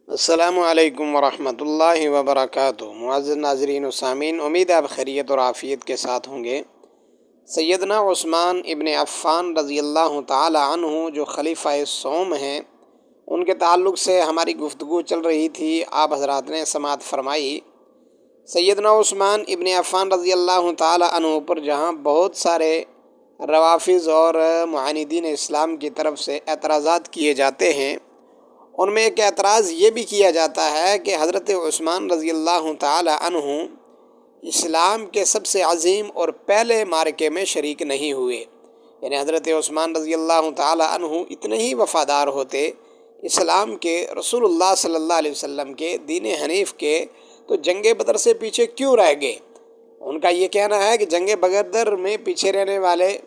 السلام علیکم ورحمۃ اللہ وبرکاتہ۔ معزز ناظرین و سامعین، امید ہے آپ خیریت اور عافیت کے ساتھ ہوں گے۔ سیدنا عثمان ابن عفان رضی اللہ تعالی عنہ جو خلیفہ سوم ہیں، ان کے تعلق سے ہماری گفتگو چل رہی تھی، آپ حضرات نے سماعت فرمائی۔ سیدنا عثمان ابن عفان رضی اللہ تعالی عنہ پر جہاں بہت سارے روافض اور معاندین اسلام کی طرف سے اعتراضات کیے جاتے ہیں، ان میں ایک اعتراض یہ بھی کیا جاتا ہے کہ حضرت عثمان رضی اللہ تعالی عنہ اسلام کے سب سے عظیم اور پہلے معرکے میں شریک نہیں ہوئے۔ یعنی حضرت عثمان رضی اللہ تعالی عنہ اتنے ہی وفادار ہوتے اسلام کے، رسول اللہ صلی اللہ علیہ وسلم کے دین حنیف کے، تو جنگ بدر سے پیچھے کیوں رہ گئے؟ ان کا یہ کہنا ہے کہ جنگ بدر میں پیچھے رہنے والے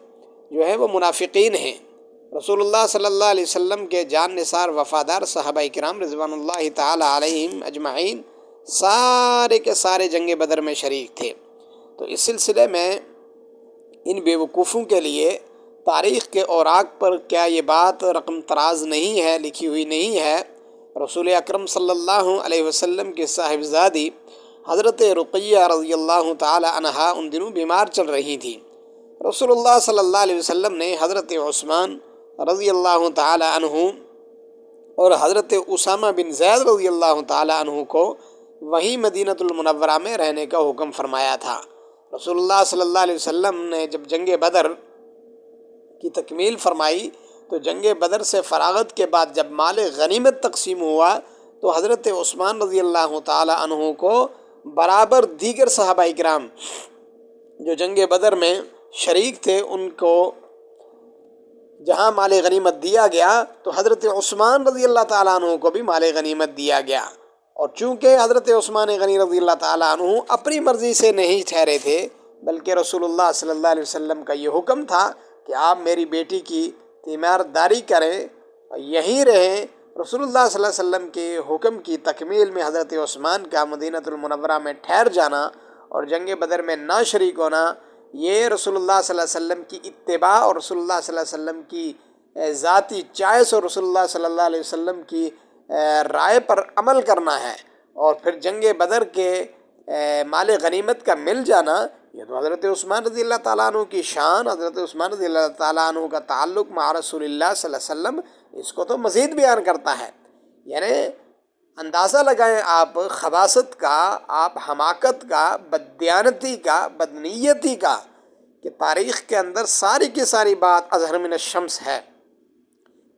جو ہیں وہ منافقین ہیں۔ رسول اللہ صلی اللہ علیہ وسلم کے جان نثار وفادار صحابہ کرام رضوان اللہ تعالی علیہم اجمعین سارے کے سارے جنگ بدر میں شریک تھے۔ تو اس سلسلے میں ان بیوقوفوں کے لیے تاریخ کے اوراق پر کیا یہ بات رقم طراز نہیں ہے، لکھی ہوئی نہیں ہے؟ رسول اکرم صلی اللہ علیہ وسلم کے صاحبزادی حضرت رقیہ رضی اللہ تعالی عنہا ان دنوں بیمار چل رہی تھیں۔ رسول اللہ صلی اللہ علیہ وسلم نے حضرت عثمان رضی اللہ تعالی عنہ اور حضرت اسامہ بن زید رضی اللہ تعالی عنہ کو وہیں مدینہ المنورہ میں رہنے کا حکم فرمایا تھا۔ رسول اللہ صلی اللہ علیہ وسلم نے جب جنگ بدر کی تکمیل فرمائی تو جنگ بدر سے فراغت کے بعد جب مال غنیمت تقسیم ہوا تو حضرت عثمان رضی اللہ تعالی عنہ کو برابر دیگر صحابہ کرام جو جنگ بدر میں شریک تھے ان کو جہاں مال غنیمت دیا گیا تو حضرت عثمان رضی اللہ تعالیٰ عنہ کو بھی مال غنیمت دیا گیا۔ اور چونکہ حضرت عثمان غنی رضی اللہ تعالیٰ عنہ اپنی مرضی سے نہیں ٹھہرے تھے، بلکہ رسول اللہ صلی اللہ علیہ وسلم کا یہ حکم تھا کہ آپ میری بیٹی کی تیمارداری کریں اور یہیں رہیں، رسول اللہ صلی اللہ علیہ وسلم کے حکم کی تکمیل میں حضرت عثمان کا مدینہ المنورہ میں ٹھہر جانا اور جنگ بدر میں نہ شریک ہونا، یہ رسول اللہ صلی اللہ علیہ وسلم کی اتباع اور رسول اللہ صلی اللہ علیہ وسلم کی ذاتی چوائس اور رسول اللہ صلی اللہ علیہ وسلم کی رائے پر عمل کرنا ہے۔ اور پھر جنگ بدر کے مال غنیمت کا مل جانا، یہ تو حضرت عثمان رضی اللہ تعالیٰ عنہ کی شان، حضرت عثمان رضی اللہ تعالیٰ عنہ کا تعلق مع رسول اللہ صلی اللہ علیہ وسلم اس کو تو مزید بیان کرتا ہے۔ یعنی اندازہ لگائیں آپ خباثت کا، آپ حماقت کا، بددیانتی کا، بدنیتی کا، کہ تاریخ کے اندر ساری کی ساری بات اظہر من الشمس ہے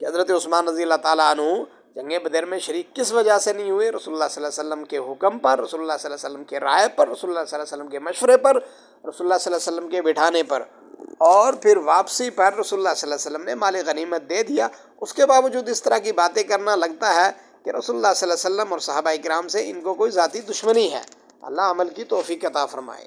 کہ حضرت عثمان رضی اللہ تعالیٰ عنہ جنگ بدر میں شریک کس وجہ سے نہیں ہوئے؟ رسول اللہ صلی اللہ علیہ وسلم کے حکم پر، رسول اللہ صلی اللہ علیہ وسلم کے رائے پر، رسول اللہ صلی اللہ علیہ وسلم کے مشورے پر، رسول اللہ صلی اللہ علیہ وسلم کے بٹھانے پر، اور پھر واپسی پر رسول اللہ صلی اللہ علیہ وسلم نے مال غنیمت دے دیا۔ اس کے باوجود اس طرح کی باتیں کرنا لگتا ہے کہ رسول اللہ صلی اللہ علیہ وسلم اور صحابہ کرام سے ان کو کوئی ذاتی دشمنی ہے۔ اللہ عمل کی توفیق عطا فرمائے۔